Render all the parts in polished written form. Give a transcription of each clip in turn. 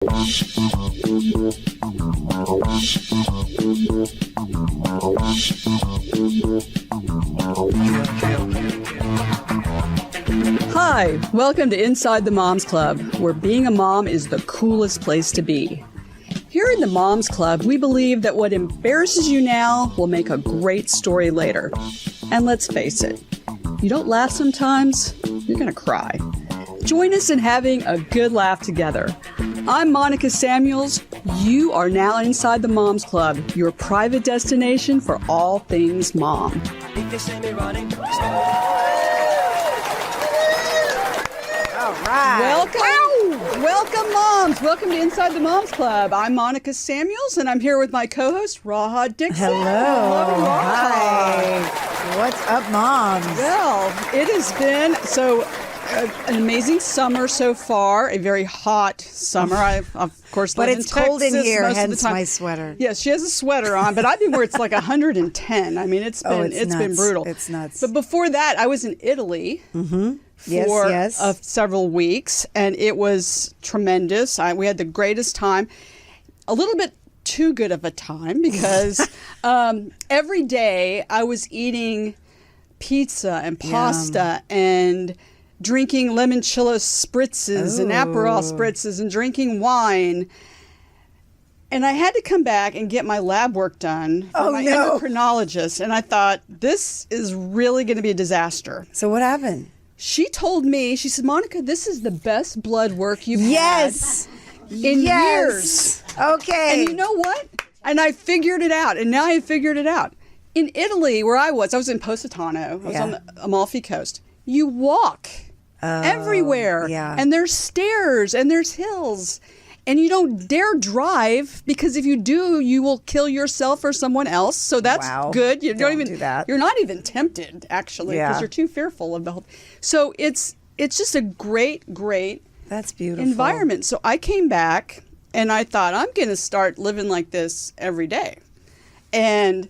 Hi, welcome to Inside the Moms Club, where being a mom is the coolest place to be. Here in the Moms Club, we believe that what embarrasses you now will make a great story later. And let's face it, you don't laugh sometimes, you're going to cry. Join us in having a good laugh together. I'm Monica Samuels. You are now inside the Moms Club, your private destination for all things mom. All right. Welcome, moms. Welcome to Inside the Moms Club. I'm Monica Samuels, and I'm here with my co-host, Raha Dixon. Hello. Hi. What's up, moms? Well, it has been an amazing summer so far, a very hot summer. I, of course, but live it's in Texas cold in here, most hence of the time. my sweater. Yes, she has a sweater on, but I've been where it's like 110. I mean, it's been brutal. It's nuts. But before that, I was in Italy. Mm-hmm. For several weeks, and it was tremendous. We had the greatest time. A little bit too good of a time because every day I was eating pizza and pasta and drinking limoncello spritzes and Aperol spritzes and drinking wine. And I had to come back and get my lab work done for my endocrinologist, and I thought, this is really going to be a disaster. So what happened? She told me, she said, Monica, this is the best blood work you've had in years. Okay. And you know what? And I figured it out. And now I have figured it out. In Italy, where I was in Positano. I was on the Amalfi Coast. You walk everywhere. Yeah. And there's stairs and there's hills. And you don't dare drive because if you do, you will kill yourself or someone else. So that's good. You don't even do that. You're not even tempted, actually, because you're too fearful of the whole. So it's just a great that's beautiful environment. So I came back and I thought, I'm going to start living like this every day. And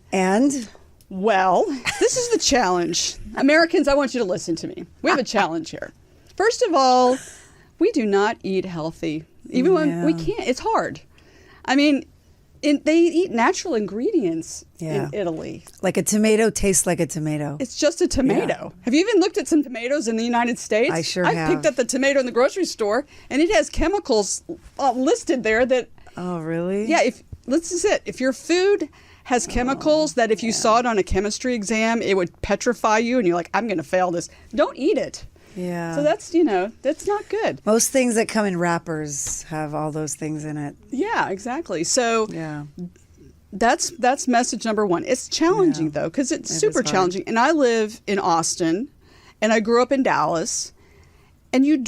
well, this is the challenge. Americans, I want you to listen to me. We have a challenge here. First of all, we do not eat healthy. Even when we can't, it's hard. I mean, they eat natural ingredients in Italy. Like a tomato tastes like a tomato. It's just a tomato. Yeah. Have you even looked at some tomatoes in the United States? I sure have. I picked up the tomato in the grocery store, and it has chemicals listed there that... Oh, really? Yeah, this is it. If your food has chemicals that if you saw it on a chemistry exam, it would petrify you, and you're like, I'm going to fail this. Don't eat it. Yeah. So that's not good. Most things that come in wrappers have all those things in it. Yeah, exactly. So that's message number one. It's challenging though, because it's super challenging. And I live in Austin, and I grew up in Dallas, and you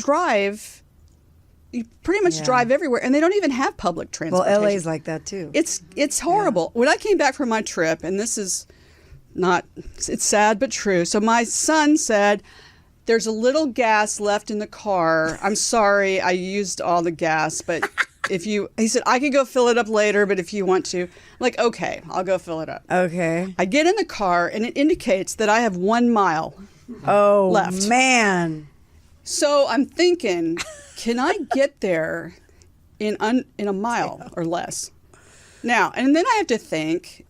pretty much drive everywhere, and they don't even have public transportation. Well, LA's like that too. It's horrible. When I came back from my trip, and this is it's sad but true. So my son said, there's a little gas left in the car. I'm sorry, I used all the gas, but he said, I could go fill it up later, but if you want to. I'm like, okay, I'll go fill it up. Okay. I get in the car, and it indicates that I have 1 mile left. Oh, man. So I'm thinking, can I get there in a mile or less? Now, and then I have to think,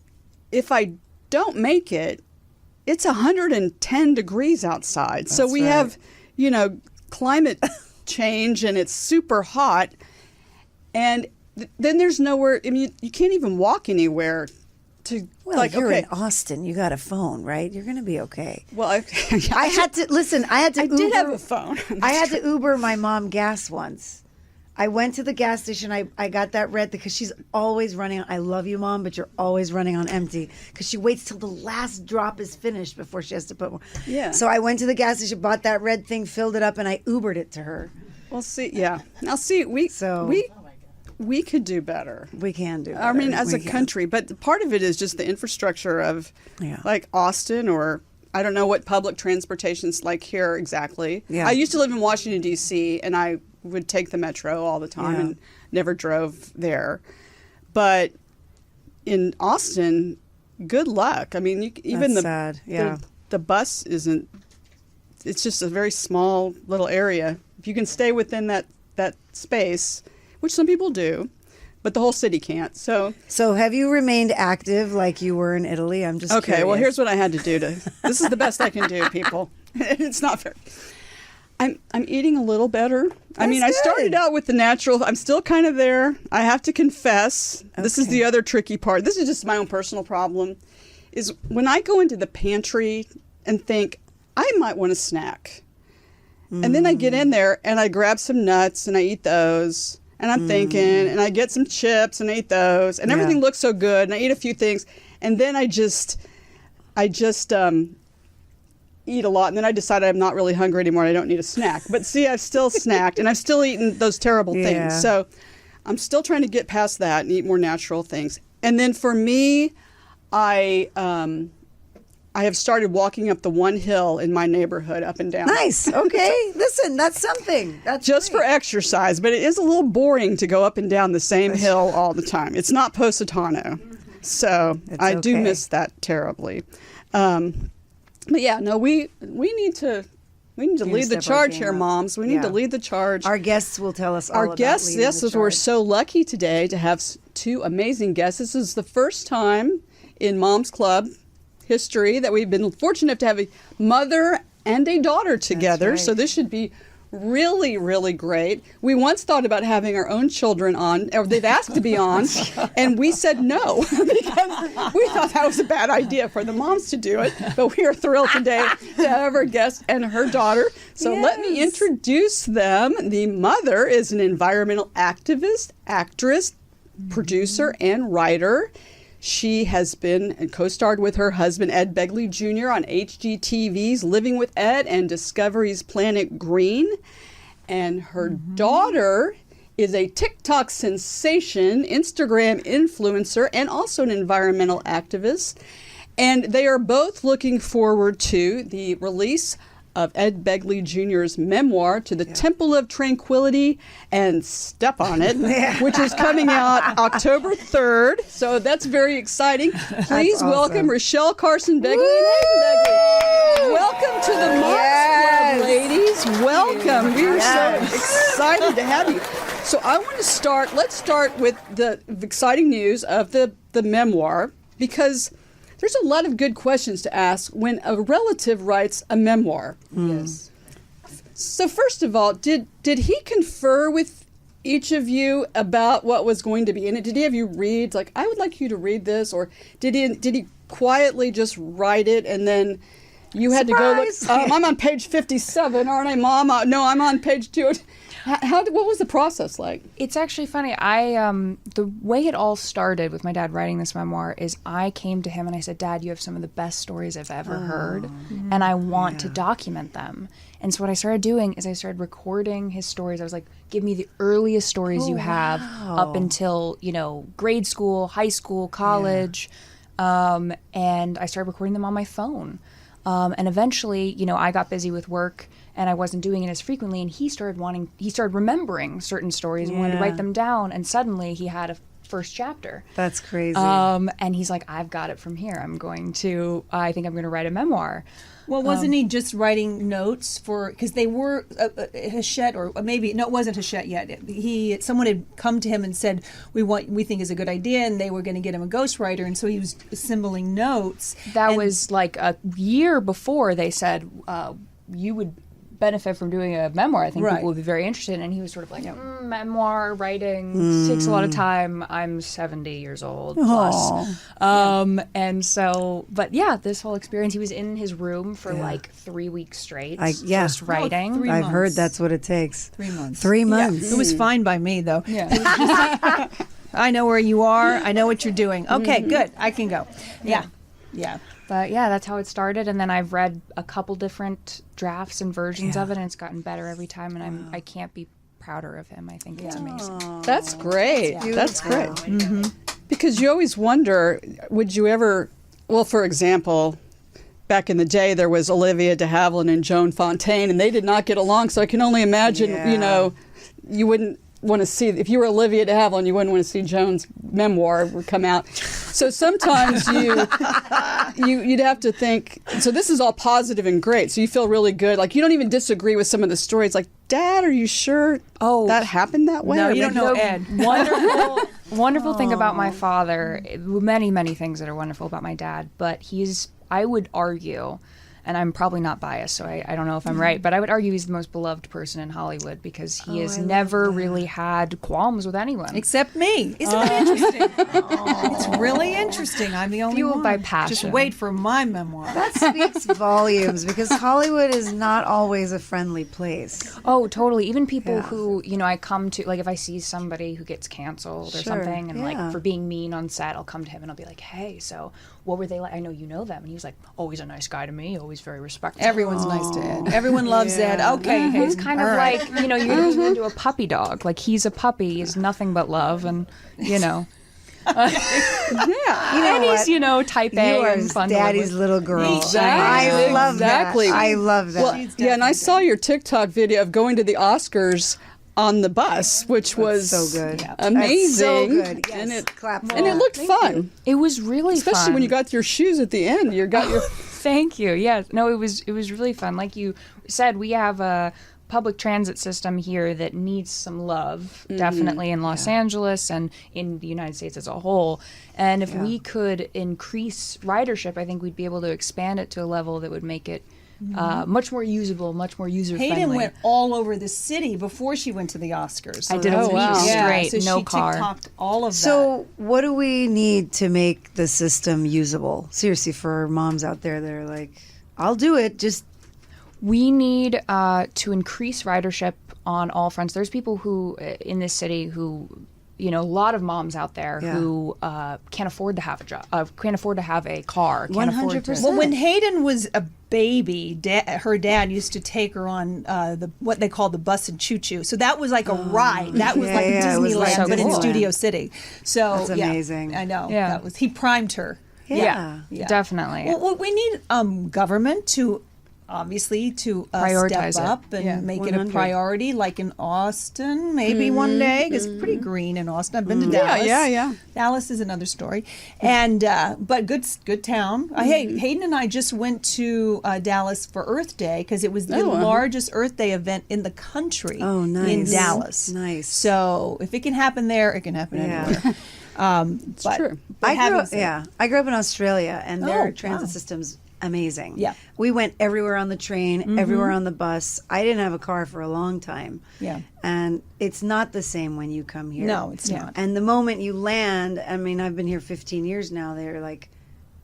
if I don't make it, it's 110 degrees outside. So we have, climate change, and it's super hot. And then there's nowhere, I mean, you can't even walk anywhere to, you're in Austin. You got a phone, right? You're going to be okay. Well, I had to Uber. Did have a phone. I had to Uber my mom gas once. I went to the gas station. I got that red because she's always running. I love you, Mom, but you're always running on empty because she waits till the last drop is finished before she has to put more. Yeah. So I went to the gas station, bought that red thing, filled it up, and I Ubered it to her. Well, see, now see, we could do better. We can do better. I mean, as a country, but part of it is just the infrastructure of like Austin, or I don't know what public transportation's like here exactly. Yeah. I used to live in Washington, D.C., and I would take the metro all the time and never drove there. But in Austin, good luck. I mean, even the bus isn't, it's just a very small little area. If you can stay within that space, which some people do, but the whole city can't. So have you remained active like you were in Italy? I'm just okay. curious. Well, here's what I had to do this is the best I can do, people. It's not fair. I'm eating a little better. I mean, I started out with the natural. I'm still kind of there. I have to confess. This is the other tricky part. This is just my own personal problem. Is when I go into the pantry and think I might want a snack, and then I get in there and I grab some nuts and I eat those, and I'm thinking, and I get some chips and I eat those, and everything looks so good, and I eat a few things, and then I just eat a lot, and then I decide I'm not really hungry anymore and I don't need a snack. But see, I've still snacked and I've still eaten those terrible things. So I'm still trying to get past that and eat more natural things. And then for me, I have started walking up the one hill in my neighborhood up and down. Nice. Okay. Listen, that's something. That's just great. for exercise, but it is a little boring to go up and down the same hill all the time. It's not Positano. So I do miss that terribly. But yeah, no, we need to lead the charge here, moms. We need to lead the charge. Our guests will tell us all Our about guests, leading yes, the we're charge. so lucky today to have two amazing guests. This is the first time in Moms Club history that we've been fortunate to have a mother and a daughter together. That's right. So this should be really, really great. We once thought about having our own children on, or they've asked to be on, and we said no because we thought that was a bad idea for the moms to do it. But we are thrilled today to have our guest and her daughter. So let me introduce them. The mother is an environmental activist, actress, producer, and writer. She has been and co-starred with her husband, Ed Begley Jr. on HGTV's Living with Ed and Discovery's Planet Green. And her daughter is a TikTok sensation, Instagram influencer, and also an environmental activist. And they are both looking forward to the release of Ed Begley Jr.'s memoir, To the Temple of Tranquility and Step on It, which is coming out October 3rd. So that's very exciting. Please welcome Rachelle Carson-Begley and Hayden Begley. Welcome to the Moms Club, ladies. Welcome. We are so excited to have you. So I want to let's start with the exciting news of the memoir, because there's a lot of good questions to ask when a relative writes a memoir. Yes. So first of all, did he confer with each of you about what was going to be in it? Did he have you read, like, I would like you to read this? Or did he quietly just write it and then you had to go look? I'm on page 57, aren't I, Mom? No, I'm on page 2. What was the process like? It's actually funny. The way it all started with my dad writing this memoir is I came to him and I said, Dad, you have some of the best stories I've ever heard, and I want to document them. And so what I started doing is I started recording his stories. I was like, give me the earliest stories you have up until, grade school, high school, college. And I started recording them on my phone. And eventually, I got busy with work and I wasn't doing it as frequently, and he started remembering certain stories and wanted to write them down, and suddenly he had a first chapter. That's crazy. And he's like, I've got it from here. I think I'm going to write a memoir. Well, wasn't he just writing notes because they were Hachette, or maybe no, it wasn't Hachette yet. Someone had come to him and said, we think is a good idea, and they were going to get him a ghostwriter, and so he was assembling notes. That was like a year before they said you would benefit from doing a memoir. I think people would be very interested. And he was sort of like, memoir writing takes a lot of time. I'm 70 years old plus. And so, but yeah, this whole experience, he was in his room for like 3 weeks straight, just writing. 3 I've months. heard that's what it takes. 3 months. 3 months. Yeah. It was fine by me, though. Yeah. I know where you are. I know what you're doing. Okay, good. I can go. Yeah. But yeah, that's how it started. And then I've read a couple different drafts and versions of it, and it's gotten better every time. And I can't be prouder of him. I think it's amazing. That's great. That's great. Because you always wonder, would you ever, well, for example, back in the day, there was Olivia de Havilland and Joan Fontaine, and they did not get along. So I can only imagine, you wouldn't want to see, if you were Olivia de Havilland, you wouldn't want to see Joan's memoir would come out. So sometimes you'd have to think, so this is all positive and great, so you feel really good. Like, you don't even disagree with some of the stories. Like, Dad, are you sure that happened that way? No, Or you don't know Ed. Wonderful thing about my father, many things that are wonderful about my dad, but I would argue, and I'm probably not biased, so I don't know if I'm right, but I would argue he's the most beloved person in Hollywood because he has never really had qualms with anyone. Except me. Isn't that interesting? It's really interesting. I'm the only Fueled one. by passion. Just wait for my memoir. That speaks volumes because Hollywood is not always a friendly place. Oh, totally. Even people who, I come to, like if I see somebody who gets canceled or something and like for being mean on set, I'll come to him and I'll be like, hey, so what were they like? I know you know them. And he was like, always a nice guy to me, always very respectful. Everyone's nice to Ed. Everyone loves Ed. Okay. He's kind of like, you're getting into a puppy dog. Like, he's a puppy. He's nothing but love. And, Yeah, and he's, type A you are and fun to live Daddy's with. little girl. Exactly. I love Exactly. that. I love that. Well, yeah, and I saw your TikTok video of going to the Oscars on the bus, which was so good. amazing. That's so good. Yes. And it Clap for and it that. looked fun, It was really especially fun. when you got your shoes at the end. You got your Thank you. Yes. No, it was really fun. Like you said, we have a public transit system here that needs some love, definitely in Los Angeles and in the United States as a whole. And if we could increase ridership, I think we'd be able to expand it to a level that would make it much more usable, much more user-friendly. Hayden went all over the city before she went to the Oscars. So I did that a was week interesting. straight, so no she car. TikToked all of that. So, what do we need to make the system usable? Seriously, for moms out there that are like, I'll do it, just We need to increase ridership on all fronts. There's people who in this city who, a lot of moms out there who can't afford to have a job, can't afford to have a car, can't afford to. 100%. Well, when Hayden was a baby, her dad used to take her on what they called the bus and choo-choo. So that was like a ride. That was like it was Disneyland, like but in Disneyland. Studio City. So That's amazing. I know. Yeah. He primed her. yeah. Definitely. Well, we need government to obviously to Prioritize step it. up and make it a 100. priority, like in Austin, maybe one day. It's pretty green in Austin. I've been to Dallas. yeah. Dallas is another story, and but good town. Hey, Hayden and I just went to Dallas for Earth Day because it was the largest Earth Day event in the country. Oh, nice. In Dallas. Nice. So if it can happen there, it can happen anywhere. It's true. I grew up in Australia, and their transit system's amazing. Yeah. We went everywhere on the train, everywhere on the bus. I didn't have a car for a long time. Yeah. And it's not the same when you come here. No, it's not. And the moment you land, I mean, I've been here 15 years now, they're like,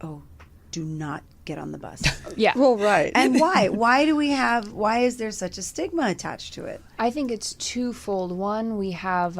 oh, do not get on the bus. Yeah. Well, right. And why? Why is there such a stigma attached to it? I think it's twofold. One, we have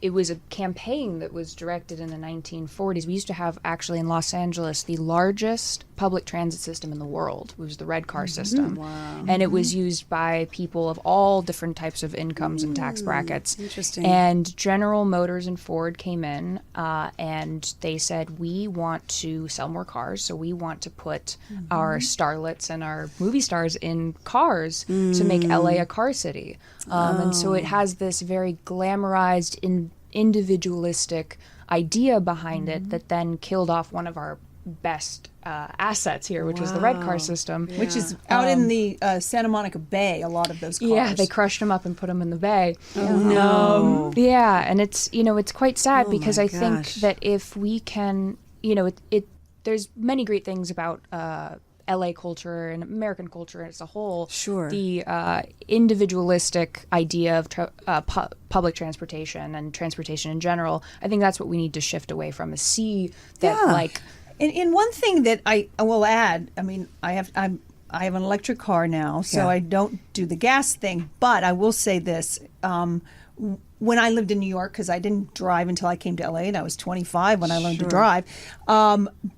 it was a campaign that was directed in the 1940s. We used to have, actually, in Los Angeles, the largest public transit system in the world. It was the red car system. Wow. And it was used by people of all different types of incomes and tax brackets. Interesting. And General Motors and Ford came in and they said, we want to sell more cars, so we want to put our starlets and our movie stars in cars to make LA a car city. And so it has this very glamorized, individualistic idea behind it that then killed off one of our best assets here, which was the red car system. Which is out in the Santa Monica Bay, a lot of those cars. Yeah, they crushed them up and put them in the bay. No. Yeah, and it's it's quite sad because my I think gosh. that if we can, there's many great things about LA culture and American culture as a whole. Sure. The individualistic idea of public transportation and transportation in general, I think that's what we need to shift away from, is see that like. And one thing that I will add, I mean, I have an electric car now, so I don't do the gas thing. But I will say this: when I lived in New York, because I didn't drive until I came to LA, and I was 25 when I learned to drive.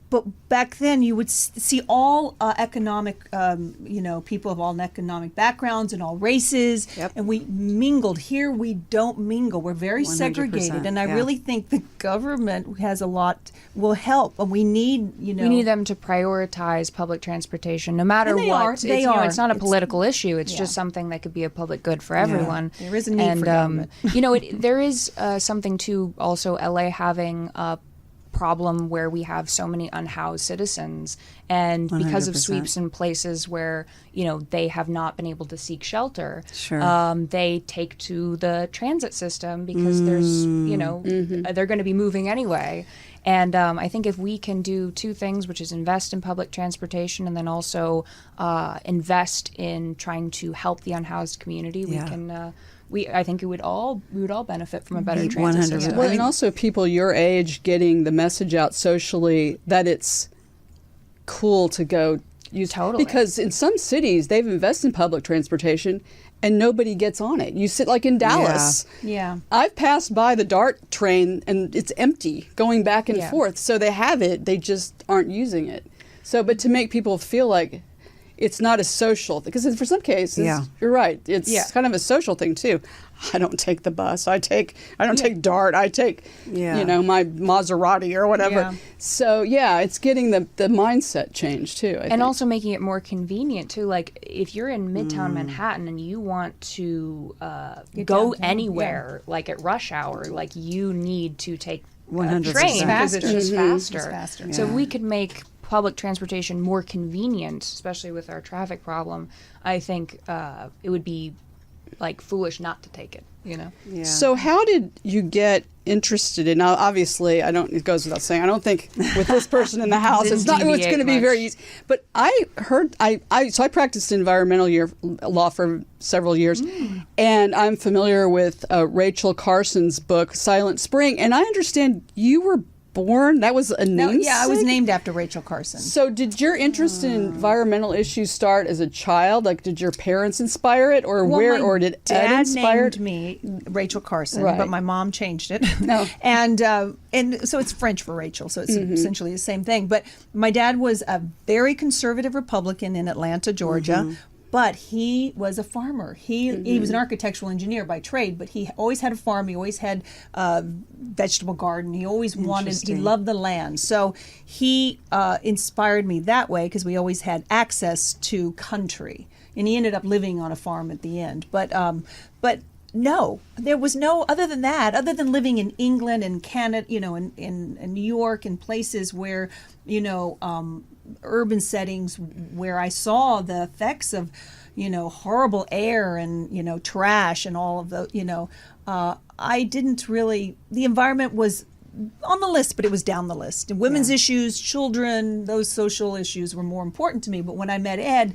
but back then you would see all economic, people of all economic backgrounds and all races, and we mingled. Here we don't mingle. We're very 100%, segregated, and I yeah. really think the government has a lot will help, and we need We need them to prioritize public transportation, no matter And they what. are. It's, They you know, are. it's not a It's- political issue. It's yeah. just something that could be a public good for everyone. There is a need for government. There is something too. Also, LA having a problem where we have so many unhoused citizens, and because of 100%. sweeps in places where they have not been able to seek shelter, Sure. they take to the transit system because there's they're going to be moving anyway. And I think if we can do two things, which is invest in public transportation and then also invest in trying to help the unhoused community, we can. I think we would all benefit from a better transit 100%. system. Well, and also people your age getting the message out socially that it's cool to go use. Totally. Because in some cities, they've invested in public transportation and nobody gets on it. You sit like in Dallas. Yeah. I've passed by the DART train and it's empty going back and Yeah. forth. So they have it, they just aren't using it. So, but to make people feel like it's not a social thing, because for some cases, you're right, it's kind of a social thing too. I don't take the bus. I don't take DART. I take, my Maserati or whatever. Yeah. So it's getting the mindset change too. I think. Also making it more convenient too. Like if you're in Midtown Manhattan and you want to go downtown, anywhere, like at rush hour, like you need to take a 100%. train because it's just faster. It's faster. So if we could make public transportation more convenient, especially with our traffic problem, I think it would be like foolish not to take it. Yeah. So how did you get interested in? Now, obviously, it goes without saying, I don't think with this person in the house, it's going to be very easy. But I heard, so I practiced environmental law for several years, and I'm familiar with Rachelle Carson's book, Silent Spring, and I understand you were born, that was a namesake? I was named after Rachelle Carson. So did your interest in environmental issues start as a child? Like, did your parents inspire it, or did Ed inspire it? Dad named me Rachelle Carson, Right. but my mom changed it. No. and so it's French for Rachel, so it's essentially the same thing. But my dad was a very conservative Republican in Atlanta, Georgia. But he was a farmer. He was an architectural engineer by trade, but he always had a farm. He always had a vegetable garden. He always he loved the land. So he inspired me that way because we always had access to country. And he ended up living on a farm at the end. But no, there was no, other than living in England and Canada, in New York and places where, urban settings where I saw the effects of, horrible air and, trash and all of the, I didn't really, the environment was on the list, but it was down the list. And women's issues, children, those social issues were more important to me. But when I met Ed,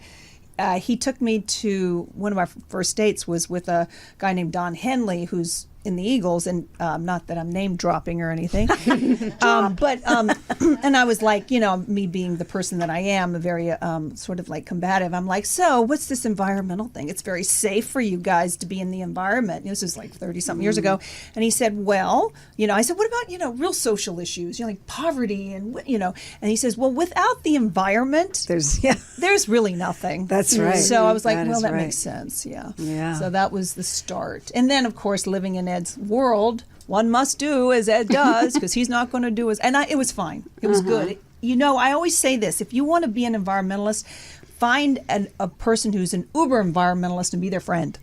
he took me to, one of our first dates was with a guy named Don Henley, who's in the Eagles, and not that I'm name dropping or anything, but and I was like, me being the person that I am, a very sort of like combative. I'm like, so what's this environmental thing? It's very safe for you guys to be in the environment. This was like 30-something years ago, and he said, well, I said, what about real social issues, like poverty and and he says, well, without the environment, there's really nothing. That's right. So I was like, that right. makes sense. Yeah. Yeah. So that was the start, and then of course living in Ed's world, one must do as Ed does because he's not going to do it was fine. It was good. I always say this: if you want to be an environmentalist, find a person who's an uber environmentalist and be their friend,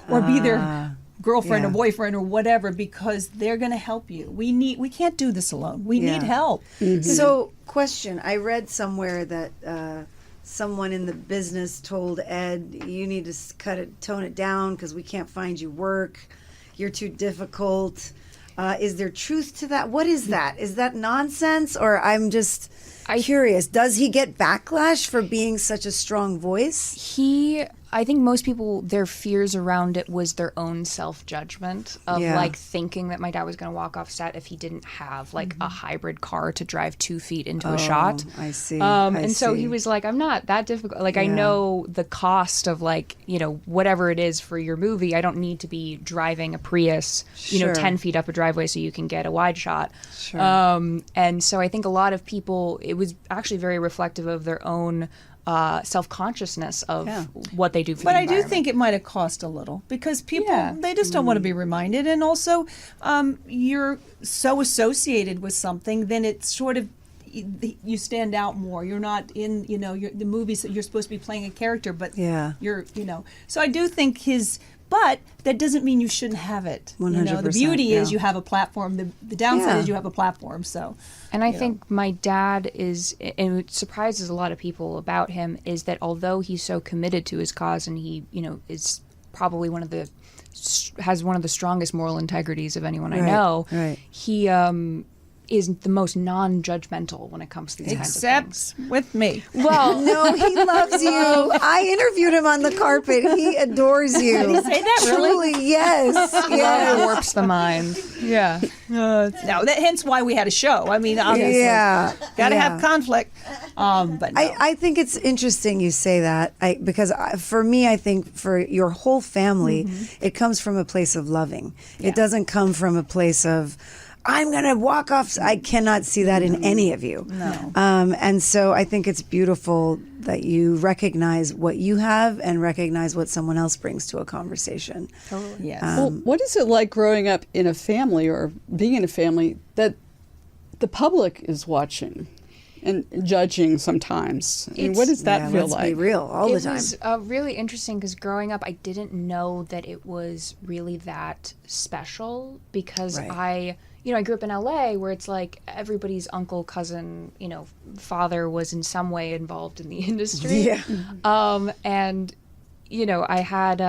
or be their girlfriend or boyfriend or whatever, because they're going to help you. We can't do this alone. We need help. So, question: I read somewhere that someone in the business told Ed, "You need to tone it down because we can't find you work. You're too difficult." Is there truth to that? What is that? Is that nonsense? Or I'm curious. Does he get backlash for being such a strong voice? He I think most people, their fears around it was their own self-judgment of like thinking that my dad was going to walk off set if he didn't have like a hybrid car to drive 2 feet into a shot. I see. And so he was like, I'm not that difficult. Like, I know the cost of like, you know, whatever it is for your movie. I don't need to be driving a Prius, you know, 10 feet up a driveway so you can get a wide shot. Sure. And so I think a lot of people, it was actually very reflective of their own self-consciousness of what they do for But the I do environment. think it might have cost a little because people, they just don't want to be reminded. And also, you're so associated with something, then it's sort of, you stand out more. You're not in, you know, the movies that you're supposed to be playing a character, but you're, you know. So I do think but that doesn't mean you shouldn't have it. 100%, You know, the beauty is you have a platform. The downside is you have a platform. So, and I think my dad is, and it surprises a lot of people about him, is that although he's so committed to his cause and he, you know, is probably has one of the strongest moral integrities of anyone I know, he is the most non-judgmental when it comes to these kinds of things. except with me. Well, No, he loves you. I interviewed him on the carpet. He adores you. Did he say that, really? Truly, yes. love warps the mind. Yeah. No, hence why we had a show. I mean, obviously, got to have conflict. But no. I think it's interesting you say that because for me, I think for your whole family, it comes from a place of loving. It doesn't come from a place of, I'm going to walk off. I cannot see that in any of you. No. And so I think it's beautiful that you recognize what you have and recognize what someone else brings to a conversation. Totally. Yes. Well, what is it like growing up in a family or being in a family that the public is watching and judging sometimes? I mean, what does that feel let's like? be real all the time. It was really interesting because growing up, I didn't know that it was really that special because I grew up in LA where it's like everybody's uncle, cousin, you know, father was in some way involved in the industry. Yeah. And, you know, I had,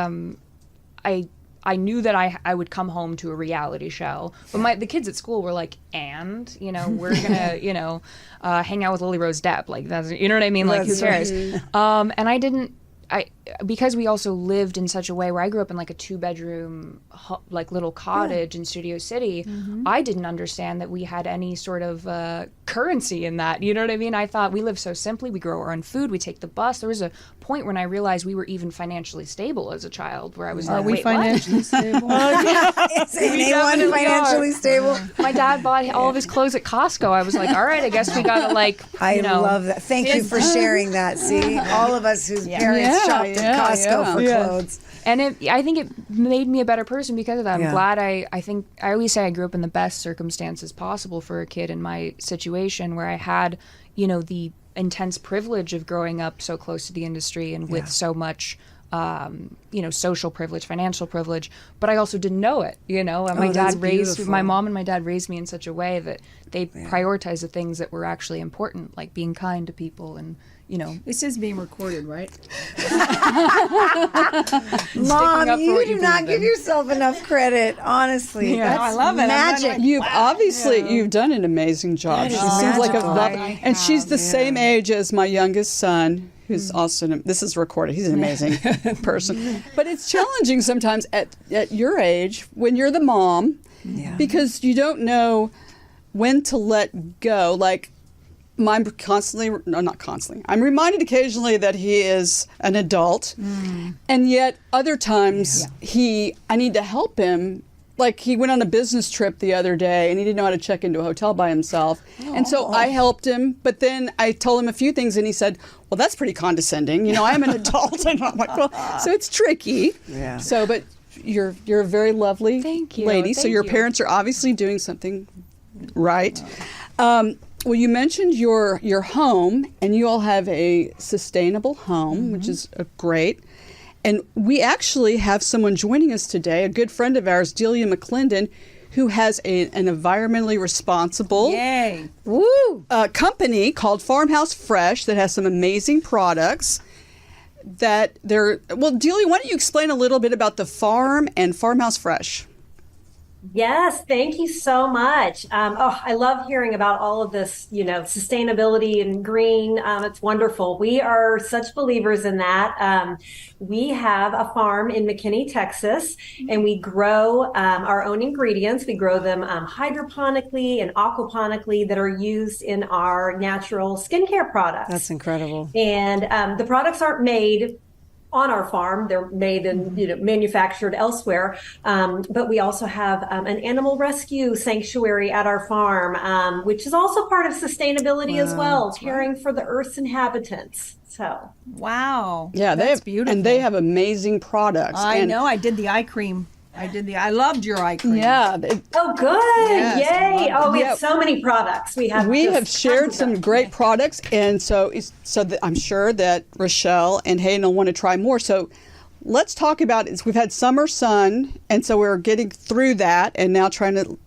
I knew that I would come home to a reality show, but the kids at school were like, and, you know, we're gonna, you know, hang out with Lily Rose Depp. Like, that's, you know what I mean? Like, who cares? And because we also lived in such a way where I grew up in like a 2-bedroom, like little cottage in Studio City, I didn't understand that we had any sort of currency in that. You know what I mean? I thought we live so simply. We grow our own food. We take the bus. There was a point when I realized we were even financially stable as a child where I was like, wait, financially stable? Is anyone financially stable? My dad bought all of his clothes at Costco. I was like, all right, I guess we got to like, I love that. Thank you for sharing that. See, all of us whose parents shopped at Costco for clothes. And I think it made me a better person because of that. I'm glad I always say I grew up in the best circumstances possible for a kid in my situation where I had, you know, the intense privilege of growing up so close to the industry and with so much, you know, social privilege, financial privilege, but I also didn't know it, you know. And my mom and my dad raised me in such a way that they prioritized the things that were actually important, like being kind to people and, you know. This is being recorded, right? Mom, you do not give yourself enough credit, honestly. Yeah. That's I love it. magic. You've done an amazing job. She seems like a and she's the same age as my youngest son, who's also this is recorded. He's an amazing person. But it's challenging sometimes at your age when you're the mom because you don't know when to let go. Like I'm reminded occasionally that he is an adult, and yet other times I need to help him. Like he went on a business trip the other day and he didn't know how to check into a hotel by himself. And so I helped him, but then I told him a few things and he said, well, that's pretty condescending. You know, I'm an adult. And I'm like, well, so it's tricky. Yeah. So, but you're a very lovely lady. So your parents are obviously doing something right. Well, you mentioned your home, and you all have a sustainable home, which is great. And we actually have someone joining us today, a good friend of ours, Delia McClendon, who has an environmentally responsible company called Farmhouse Fresh that has some amazing products. Well, Delia, why don't you explain a little bit about the farm and Farmhouse Fresh? Yes, thank you so much. I love hearing about all of this, sustainability and green. It's wonderful. We are such believers in that. We have a farm in McKinney, Texas, and we grow our own ingredients. We grow them hydroponically and aquaponically that are used in our natural skincare products. That's incredible. And the products aren't made on our farm. They're made and manufactured elsewhere. But we also have an animal rescue sanctuary at our farm, which is also part of sustainability as well, caring for the Earth's inhabitants. So wow, Yeah, that's beautiful. and they have amazing products. I And know. I did the eye cream. I loved your eye cream. Yeah, oh, good. Yes, I Yay. love Oh, we it. have so many products. We have shared tons of some them. great products, and so I'm sure that Rachelle and Hayden will want to try more. So let's talk about it. We've had summer sun, and so we're getting through that, and now trying to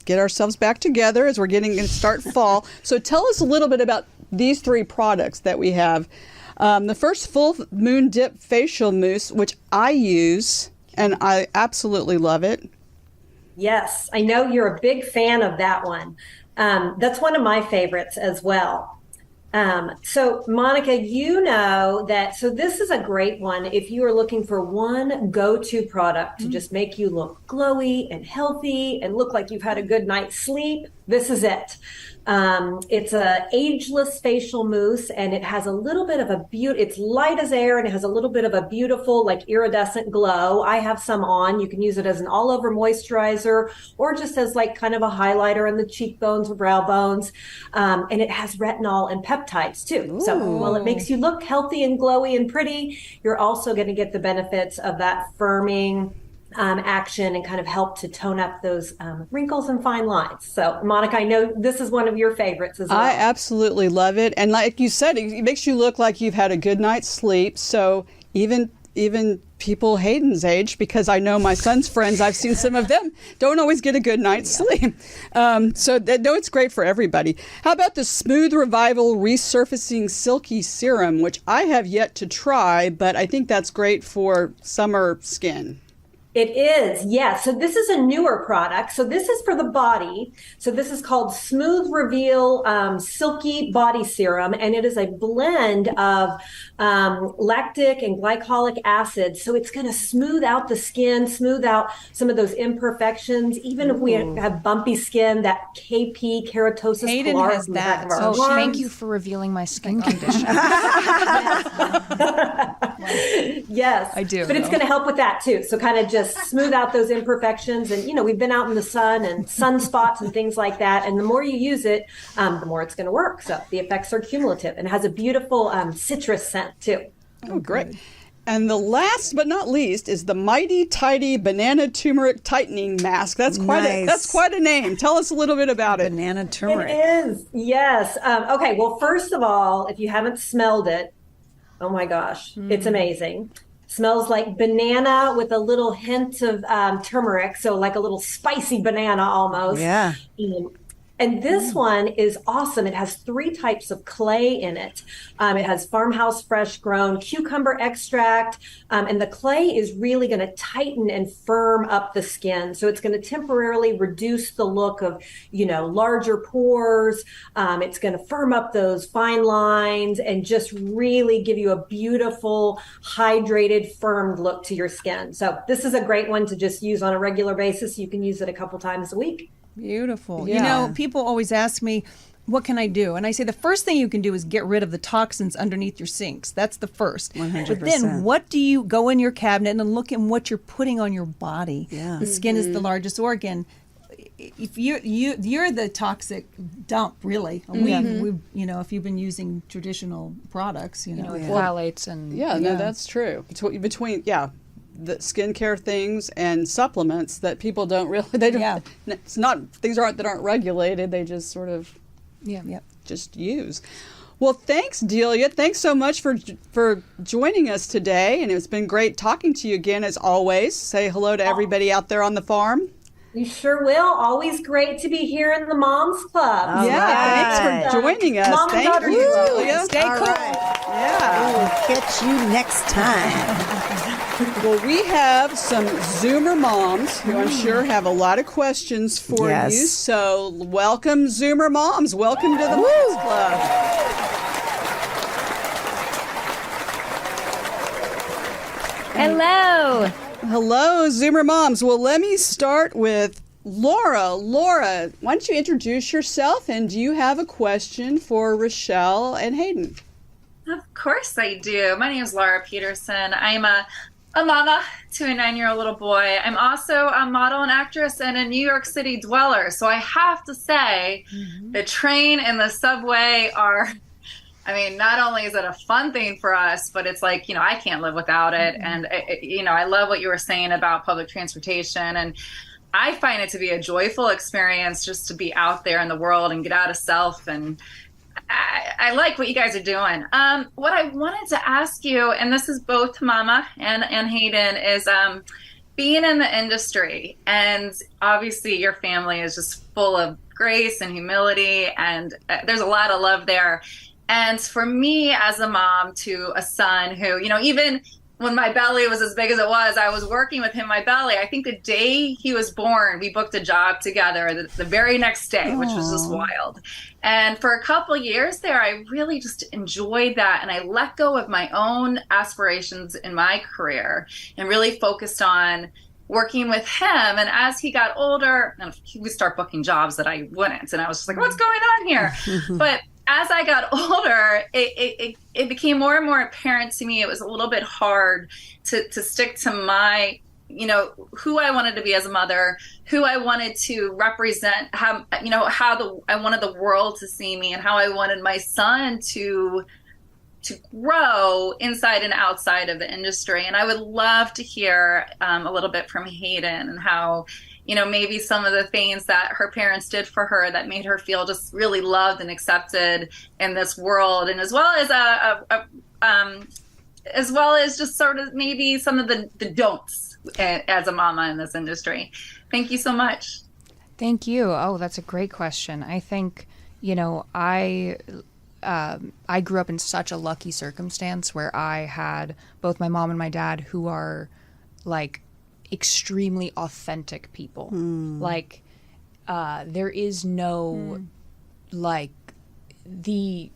get ourselves back together as we're getting to start fall. So tell us a little bit about these three products that we have. The first Full Moon Dip Facial Mousse, which I use, and I absolutely love it. Yes, I know you're a big fan of that one. That's one of my favorites as well. So Monica, so this is a great one. If you are looking for one go-to product to just make you look glowy and healthy and look like you've had a good night's sleep, this is it. It's a ageless facial mousse, and it has a little bit of it's light as air, and it has a little bit of a beautiful, like, iridescent glow. I have some on. You can use it as an all-over moisturizer or just as like kind of a highlighter in the cheekbones or brow bones. And it has retinol and peptides too. So while it makes you look healthy and glowy and pretty, you're also going to get the benefits of that firming action and kind of help to tone up those wrinkles and fine lines. So, Monica, I know this is one of your favorites as well. I absolutely love it. And like you said, it makes you look like you've had a good night's sleep. So even people Hayden's age, because I know my son's friends, I've seen some of them, don't always get a good night's sleep. No, it's great for everybody. How about the Smooth Revival Resurfacing Silky Serum, which I have yet to try, but I think that's great for summer skin. It is, yes. So this is a newer product. So this is for the body. So this is called Smooth Reveal Silky Body Serum, and it is a blend of lactic and glycolic acid. So it's going to smooth out the skin, smooth out some of those imperfections. Even if we have bumpy skin, that KP, keratosis Hayden pilaris has in the back that. of our Oh, arms. thank you for revealing my skin condition. Yes, I do, but it's though. going to help with that too. So kind of just smooth out those imperfections. And, we've been out in the sun and sunspots and things like that. And the more you use it, the more it's going to work. So the effects are cumulative, and it has a beautiful citrus scent too. Oh, great. And the last but not least is the Mighty Tidy Banana Turmeric Tightening Mask. That's quite a name. Tell us a little bit about it. Banana turmeric. It is, yes. Okay, well, first of all, if you haven't smelled it, oh my gosh, it's amazing. Smells like banana with a little hint of turmeric, so like a little spicy banana almost. Yeah. And this one is awesome. It has 3 types of clay in it. It has farmhouse fresh grown cucumber extract. And the clay is really going to tighten and firm up the skin. So it's going to temporarily reduce the look of, larger pores. It's going to firm up those fine lines and just really give you a beautiful, hydrated, firmed look to your skin. So this is a great one to just use on a regular basis. You can use it a couple times a week. Beautiful. Yeah. People always ask me, what can I do? And I say the first thing you can do is get rid of the toxins underneath your sinks. That's the first. 100%. But then what do you go in your cabinet and look at what you're putting on your body? Yeah. The skin is the largest organ. If you're the toxic dump, really. We if you've been using traditional products, With phthalates and No, that's true. Between the skincare things and supplements that people don't really, it's not, things that aren't regulated, they just sort of just use. Well, thanks, Delia. Thanks so much for joining us today, and it's been great talking to you again as always. Say hello to everybody out there on the farm. You sure will. Always great to be here in the Moms Club. Thanks for joining us. Mom and Thank daughter you, club. Delia. Stay cool. Right. Yeah. We'll catch you next time. Well, we have some Zoomer moms who I'm sure have a lot of questions for Yes. you. So welcome, Zoomer moms. Welcome to the Moms Club. Hello. Hello, Zoomer moms. Well, let me start with Laura. Laura, why don't you introduce yourself, and do you have a question for Rachelle and Hayden? Of course I do. My name is Laura Peterson. I'm a mama to a 9-year-old little boy. I'm also a model and actress and a New York City dweller. So I have to say, the train and the subway are, I mean, not only is it a fun thing for us, but it's like, I can't live without it. And, I love what you were saying about public transportation. And I find it to be a joyful experience just to be out there in the world and get out of self. And I like what you guys are doing. What I wanted to ask you, and this is both Mama and Hayden, is being in the industry. And obviously your family is just full of grace and humility, and there's a lot of love there. And for me as a mom to a son who, even when my belly was as big as it was, I was working with him in my belly. I think the day he was born, we booked a job together the very next day, which was just wild. And for a couple years there, I really just enjoyed that. And I let go of my own aspirations in my career and really focused on working with him. And as he got older, he would start booking jobs that I wouldn't. And I was just like, what's going on here? But as I got older, it became more and more apparent to me it was a little bit hard to stick to my, who I wanted to be as a mother, who I wanted to represent, I wanted the world to see me, and how I wanted my son to grow inside and outside of the industry. And I would love to hear a little bit from Hayden and how, maybe some of the things that her parents did for her that made her feel just really loved and accepted in this world, and as well as just sort of maybe some of the don'ts as a mama in this industry. Thank you so much. Thank you. Oh, that's a great question. I think, I grew up in such a lucky circumstance where I had both my mom and my dad who are like extremely authentic people. Like, there is no like the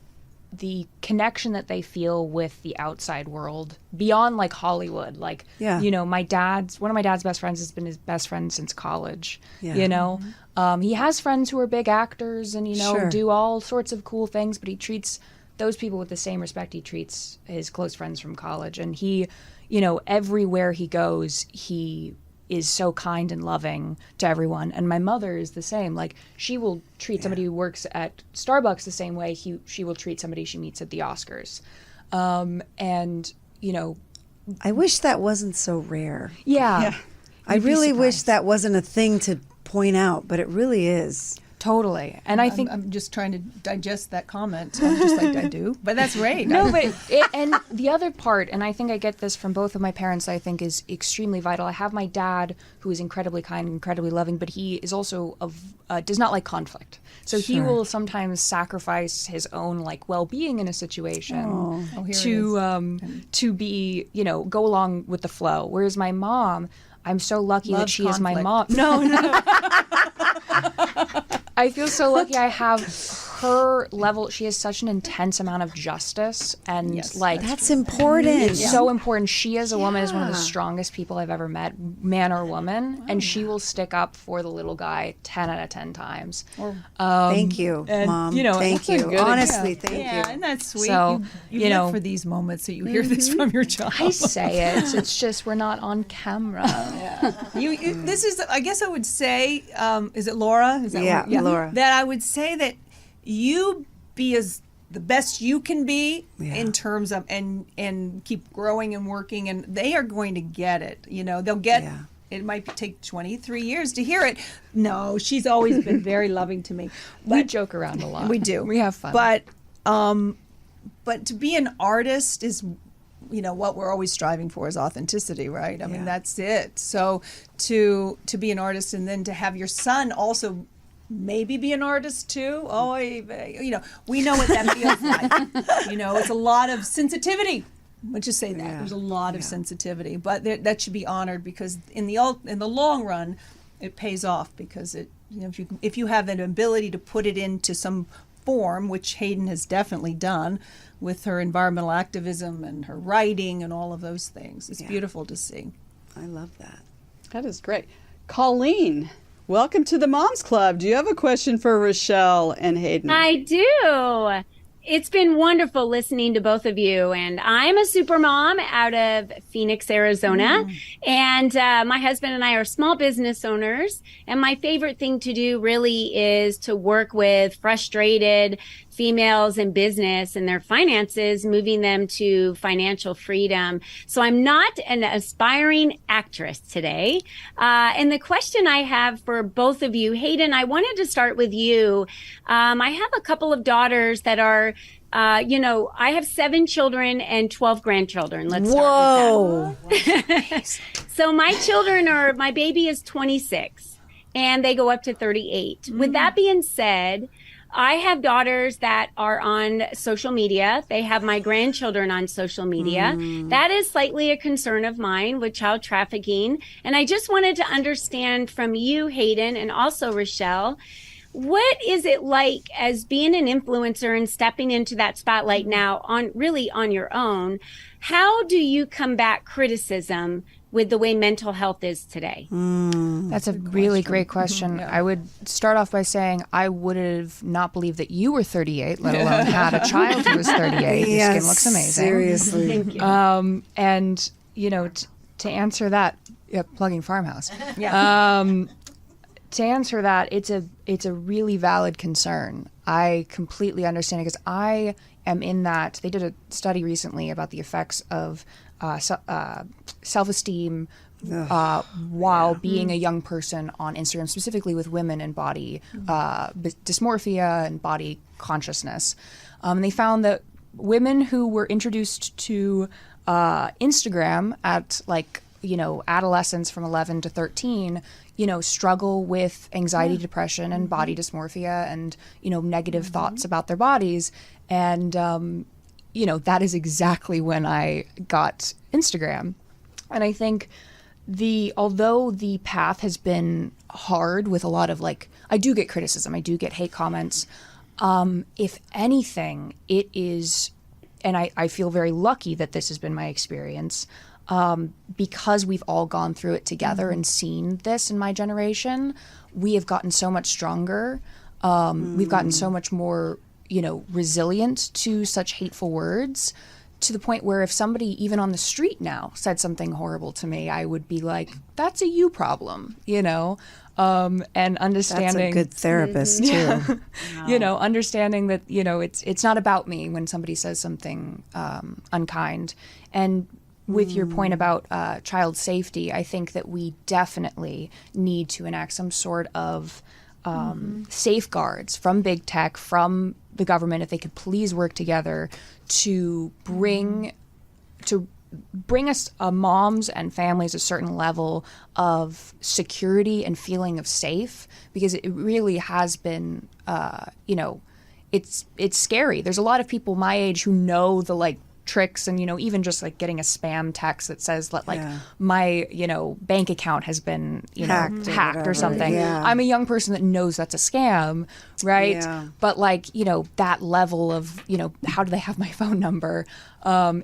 connection that they feel with the outside world beyond like Hollywood. Like, one of my dad's best friends has been his best friend since college. He has friends who are big actors and, do all sorts of cool things, but he treats those people with the same respect he treats his close friends from college. And he, everywhere he goes, he is so kind and loving to everyone. And my mother is the same. Like, she will treat somebody who works at Starbucks the same way she will treat somebody she meets at the Oscars. And, I wish that wasn't so rare. Yeah. I really wish that wasn't a thing to point out, but it really is. Totally. And I think I'm just trying to digest that comment. I'm just like, I do. But that's right. No, but and the other part, and I think I get this from both of my parents, I think is extremely vital. I have my dad, who is incredibly kind, incredibly loving, but he is also does not like conflict. So he will sometimes sacrifice his own like well-being in a situation to be, go along with the flow. Whereas my mom, I'm so lucky that she is my mom. No. I feel so lucky I have her level. She has such an intense amount of justice and that's important. It's so important. She as a woman is one of the strongest people I've ever met, man or woman, and she will stick up for the little guy 10 out of 10 times. Thank you, Mom. Thank you. Honestly, thank you. Yeah, and that's sweet. So, you live for these moments that you hear this from your child. I say it. It's just we're not on camera. This is, I guess I would say, is it Laura? Is that Laura. That I would say that you be as the best you can be in terms of and keep growing and working, and they are going to get it. They'll get it. Might take 23 years to hear it. No, she's always been very loving to me. We joke around a lot. We do. We have fun. But to be an artist is, what we're always striving for is authenticity, right? I mean, that's it. So to be an artist and then to have your son also maybe be an artist too. We know what that feels like. It's a lot of sensitivity Let's just say that there's a lot of sensitivity, but that should be honored, because in the long run, it pays off, because if you have an ability to put it into some form, which Hayden has definitely done with her environmental activism and her writing and all of those things, it's beautiful to see. I love that. That is great. Colleen, welcome to the Moms Club. Do you have a question for Rachelle and Hayden? I do. It's been wonderful listening to both of you. And I'm a super mom out of Phoenix, Arizona. And my husband and I are small business owners. And my favorite thing to do really is to work with frustrated females in business and their finances, moving them to financial freedom. So I'm not an aspiring actress today. And the question I have for both of you, Hayden, I wanted to start with you. I have a couple of daughters that are, I have 7 children and 12 grandchildren. Let's start with that. So my baby is 26 and they go up to 38. With that being said, I have daughters that are on social media. They have my grandchildren on social media. That is slightly a concern of mine with child trafficking. And I just wanted to understand from you, Hayden, and also Rachelle, what is it like as being an influencer and stepping into that spotlight now on your own? How do you combat criticism with the way mental health is today? That's a really great question. I would start off by saying I would have not believed that you were 38, let alone had a child who was 38. Your skin looks amazing. Seriously. Thank you. And, to answer that, plugging Farmhouse. To answer that, it's a really valid concern. I completely understand it, because I am in that. They did a study recently about the effects of self-esteem while being a young person on Instagram, specifically with women and body dysmorphia and body consciousness. And they found that women who were introduced to Instagram at adolescence from 11 to 13, struggle with anxiety, depression, and body dysmorphia, and, negative thoughts about their bodies. And, that is exactly when I got Instagram. And I think although the path has been hard with a lot of I do get criticism, I do get hate comments. If anything, it is, and I feel very lucky that this has been my experience, because we've all gone through it together and seen this in my generation. We have gotten so much stronger. We've gotten so much more, resilient to such hateful words, to the point where if somebody even on the street now said something horrible to me, I would be like, that's a you problem, and understanding. That's a good therapist too. Understanding that, it's not about me when somebody says something unkind. And with your point about child safety, I think that we definitely need to enact some sort of safeguards from big tech, from the government, if they could please work together to bring us moms and families a certain level of security and feeling of safe, because it really has been, it's scary. There's a lot of people my age who know the tricks, and even just getting a spam text that says that my bank account has been hacked or something. I'm a young person that knows that's a scam, right? But that level of how do they have my phone number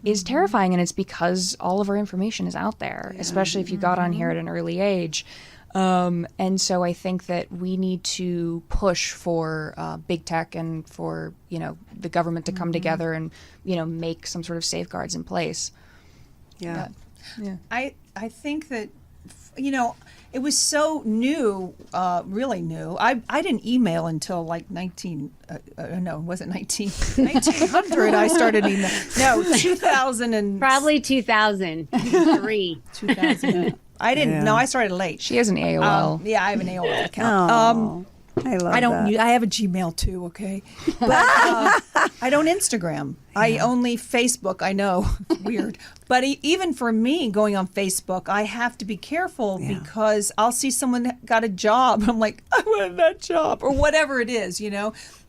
is terrifying, and it's because all of our information is out there, especially if you got on here at an early age. And so I think that we need to push for big tech and for, the government to come together and, make some sort of safeguards in place. Yeah. I think that, it was so new, really new. I didn't email until 1900 I started email. No, 2000 and... Probably 2003. 2000. I didn't. No, I started late. She has an AOL. I have an AOL account. I love that. I have a Gmail too. Okay, but I don't Instagram. I only Facebook. I know, weird. But even for me, going on Facebook, I have to be careful because I'll see someone that got a job. I'm like, I wanted that job, or whatever it is,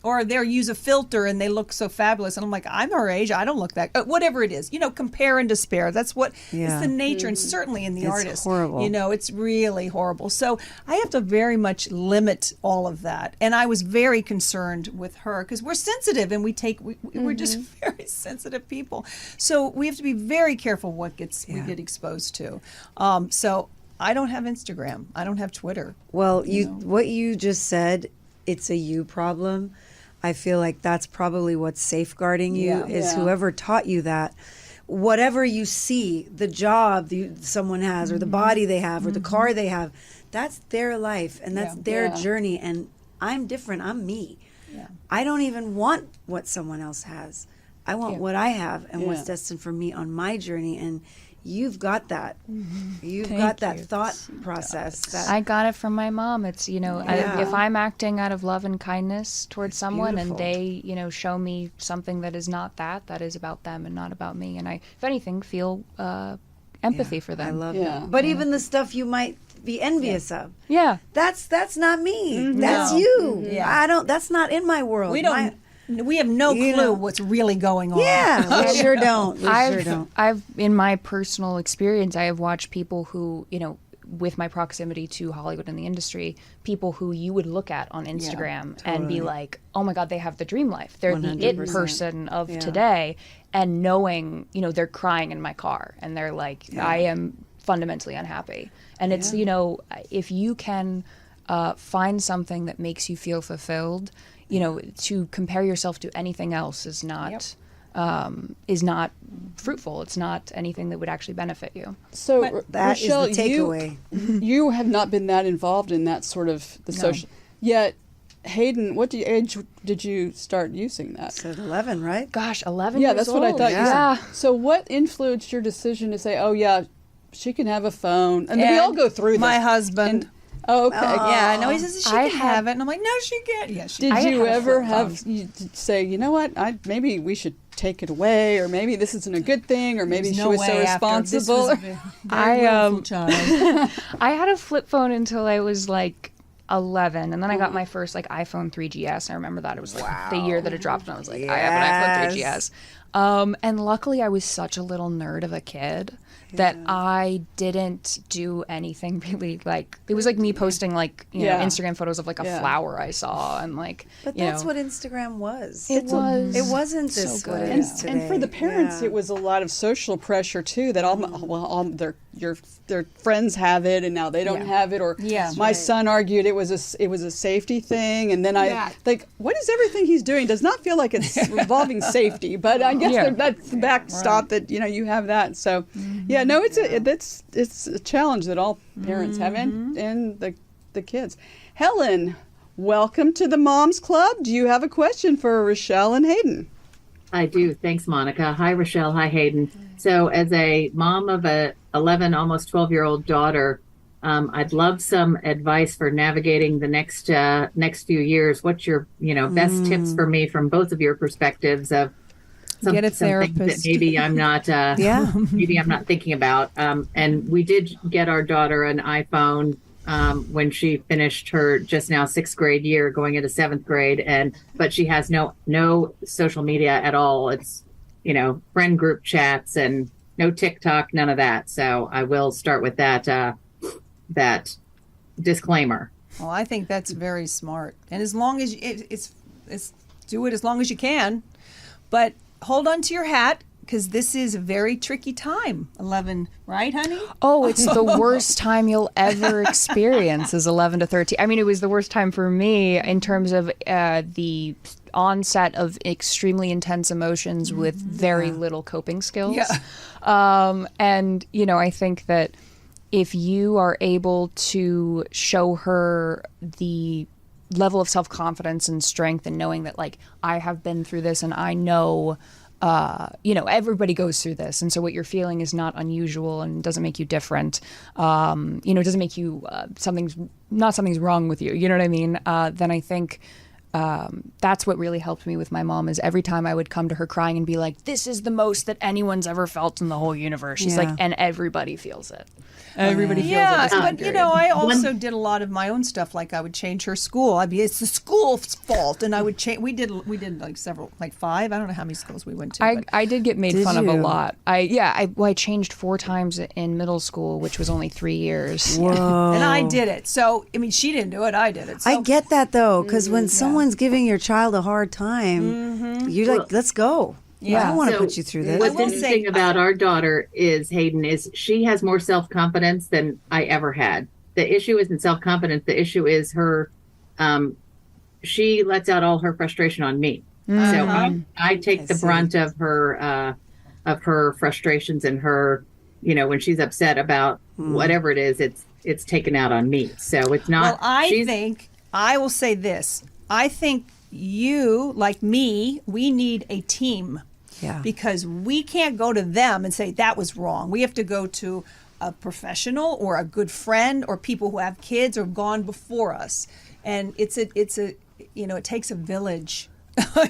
or they'll use a filter and they look so fabulous, and I'm like, I'm her age, I don't look that. Whatever it is, compare and despair. That's what it's the nature, and certainly in the artist, horrible. It's really horrible. So I have to very much limit all of that, and I was very concerned with her because we're sensitive and we're just very sensitive people. So we have to be very careful what we get exposed to. So I don't have Instagram. I don't have Twitter. Well, what you just said, it's a you problem. I feel like that's probably what's safeguarding you is whoever taught you that. Whatever you see, the job someone has, or the body they have, or the car they have, that's their life and that's their journey. And I'm different. I'm me. Yeah. I don't even want what someone else has. I want what I have and what's destined for me on my journey. And you've got that. You've got that thought process. I got it from my mom. It's, if I'm acting out of love and kindness towards someone and they, show me something that is not that is about them and not about me. And I, if anything, feel empathy for them. I love that. But even the stuff you might be envious of. Yeah. That's not me. That's you. Yeah. That's not in my world. We have no clue what's really going on. Yeah, we sure don't. I've, in my personal experience, I have watched people who, with my proximity to Hollywood and the industry, people who you would look at on Instagram and be like, oh my God, they have the dream life. They're 100%. The it person of today. And knowing, they're crying in my car and they're like, I am fundamentally unhappy. And it's, if you can find something that makes you feel fulfilled, to compare yourself to anything else is not fruitful. It's not anything that would actually benefit you. So that Rachelle, is the takeaway. You have not been that involved in that sort of social. Yet, Hayden, what age did you start using that? So 11, right? Gosh, 11 years old. Yeah, that's what I thought you said. So what influenced your decision to say, oh yeah, she can have a phone? And we all go through this. My husband. Okay. Yeah, no, he says she can have it. And I'm like, no, she can't. Yeah, Did you ever say, you know what, maybe we should take it away, or maybe this isn't a good thing, or maybe she was so responsible? I had a flip phone until I was like 11, and then I got my first iPhone 3GS. I remember that it was the year that it dropped, and I was like, I have an iPhone 3GS. And luckily, I was such a little nerd of a kid that I didn't do anything really it was like me posting Instagram photos of a flower I saw and But that's what Instagram was. It wasn't this so what good. it is today. And for the parents, it was a lot of social pressure too. That all their friends have it, and now they don't have it. Or my son argued it was a safety thing, and then what is everything he's doing does not feel like it's involving safety. But I guess that's the backstop that you have that. So it's a challenge that all parents have, and the kids. Helen, welcome to the Moms Club. Do you have a question for Rachelle and Hayden? I do. Thanks, Monica. Hi, Rachelle. Hi, Hayden. So as a mom of a 11, almost 12-year-old daughter, I'd love some advice for navigating the next few years. What's your best tips for me from both of your perspectives of get a therapist that maybe I'm not maybe I'm not thinking about. And we did get our daughter an iPhone when she finished her just now 6th grade year, going into 7th grade, but she has no social media at all. It's friend group chats and no TikTok, none of that. So I will start with that disclaimer. Well, I think that's very smart. And as long as it's do it as long as you can, but hold on to your hat, because this is a very tricky time. 11, right, honey? Oh, it's the worst time you'll ever experience is 11 to 13. I mean, it was the worst time for me in terms of the onset of extremely intense emotions with very little coping skills. Yeah. And, I think that if you are able to show her the level of self-confidence and strength and knowing that I have been through this and I know everybody goes through this, and so what you're feeling is not unusual and doesn't make you different. It doesn't make you something's wrong with you. You know what I mean? Then I think that's what really helped me with my mom, is every time I would come to her crying and be like, this is the most that anyone's ever felt in the whole universe. She's like, and everybody feels it. Everybody feels it. Yeah, this time but period. I also did a lot of my own stuff. Like I would change her school. I'd be, it's the school's fault, and I would change. We did like several, like 5. I don't know how many schools we went to. I did get made Did fun of a you? lot. I changed 4 times in middle school, which was only 3 years. Whoa. and I did it. So I mean, she didn't do it. I did it. So, I get that though, because when someone's giving your child a hard time, you're like, let's go. I don't want to So put you through this. What's will interesting say- about our daughter is Hayden is she has more self-confidence than I ever had. The issue isn't self-confidence. The issue is her. She lets out all her frustration on me. So I take the brunt of her frustrations and her, when she's upset about whatever it is, it's taken out on me. So it's not. Well, I will say this. I think you, like me, we need a team. Yeah. Because we can't go to them and say that was wrong. We have to go to a professional or a good friend or people who have kids or have gone before us. And it takes a village.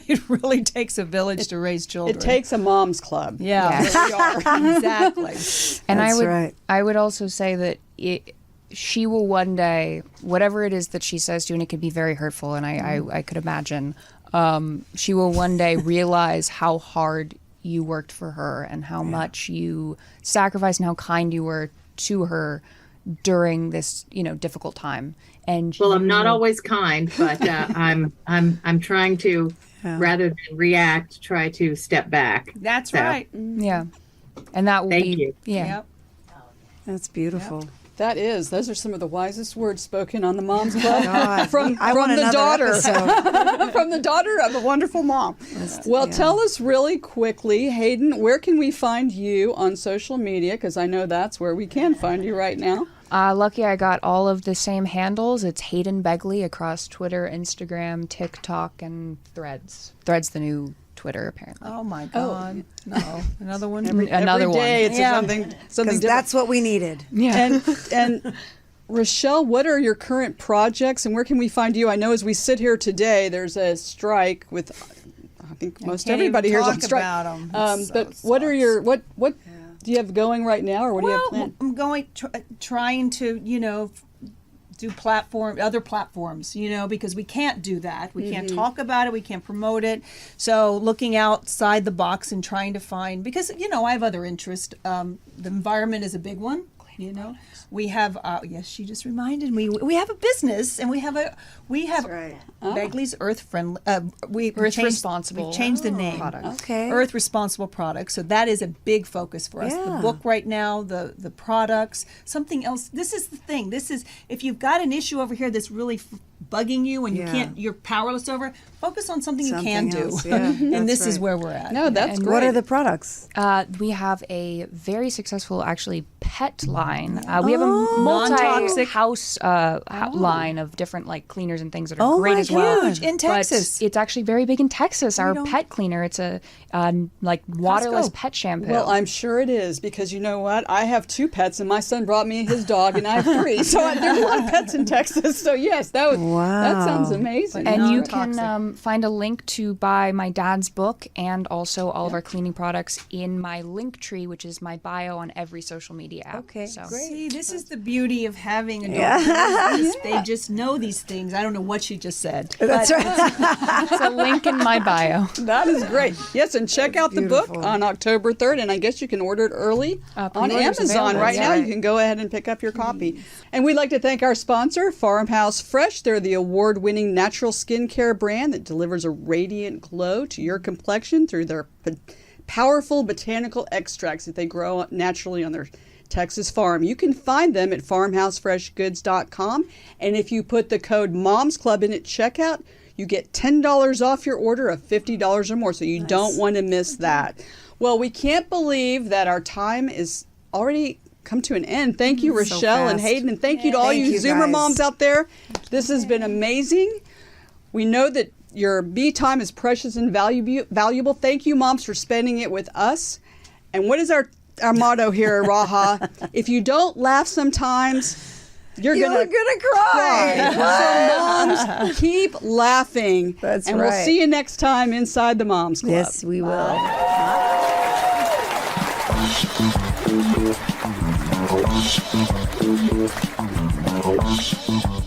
It really takes a village to raise children. It takes a mom's club. Yeah. Exactly. And That's I right. would also say that she will one day, whatever it is that she says to you, and it can be very hurtful, and I could imagine, she will one day realize how hard you worked for her and how much you sacrificed and how kind you were to her during this, difficult time. And Well, I'm not always kind, but I'm trying to, rather than react, try to step back. That's So, right. yeah, and that will Thank be you. yeah. Yep. That's beautiful. Those are some of the wisest words spoken on the Mom's Club God. from I want the another daughter. episode. From the daughter of a wonderful mom. Well, tell us really quickly, Hayden, where can we find you on social media? Because I know that's where we can find you right now. Lucky I got all of the same handles. It's Hayden Begley across Twitter, Instagram, TikTok, and Threads. Threads, the new Twitter, apparently. Oh my God. No. Another one? Another Every one. day it's Yeah. something Because different. that's what we needed. Yeah. And Rachelle, what are your current projects and where can we find you? I know as we sit here today, there's a strike with, I think most can't everybody even here is on talk strike. about 'em. It But so what are sucks. your what do you have going right now, or what do you have Well, planned? I'm going trying to do other platforms, because we can't do that. We can't talk about it. We can't promote it. So looking outside the box and trying to find, because I have other interests. The environment is a big one. We have yes, she just reminded me. We have a business, and we have right. Begley's Earth Friendly. We Earth changed, Responsible We changed the name. products. Okay. Earth Responsible Products. So that is a big focus for us. Yeah. The book right now, the products, something else. This is the thing. This is, if you've got an issue over here that's really bugging you and you're powerless over, focus on something you can Something do. else, yeah, and that's this is right. where we're at. No, that's And great. What are the products? We have a very successful, actually, pet line. We have a Non-toxic. multi-house line of different cleaners and things that are Oh great my as well. gosh. In Texas. But it's actually very big in Texas. Our don't- pet cleaner. It's a waterless pet shampoo. Well, I'm sure it is, because you know what? I have 2 pets, and my son brought me his dog, and I have 3. So there's a lot of pets in Texas. So yes, that sounds amazing. And you non-toxic. can find a link to buy my dad's book and also all of our cleaning products in my link tree, which is my bio on every social media app. Okay, so. great. See, this is the beauty of having a daughter. They just know these things. I don't know what she just said. That's right. It's a link in my bio. That is great. Yes, and check out the book beautiful. on October 3rd, and I guess you can order it early on pre-order's Amazon available. right now. That's You right. can go ahead and pick up your copy. And we'd like to thank our sponsor, Farmhouse Fresh. They're the award-winning natural skincare brand that delivers a radiant glow to your complexion through their powerful botanical extracts that they grow naturally on their Texas farm. You can find them at farmhousefreshgoods.com, and if you put the code MOMSCLUB in at checkout, you get $10 off your order of $50 or more, so you don't want to miss that. Well, we can't believe that our time is already come to an end. Thank you, So Rachelle and fast. Hayden, and thank you to all Thank you you, Zoomer guys. moms out there. This has been amazing. We know that your me time is precious and valuable. Thank you, moms, for spending it with us. And what is our motto here, Raha? If you don't laugh sometimes, You're gonna cry. So moms, keep laughing. That's and right. we'll see you next time inside the Moms Club. Yes, we will. Bye.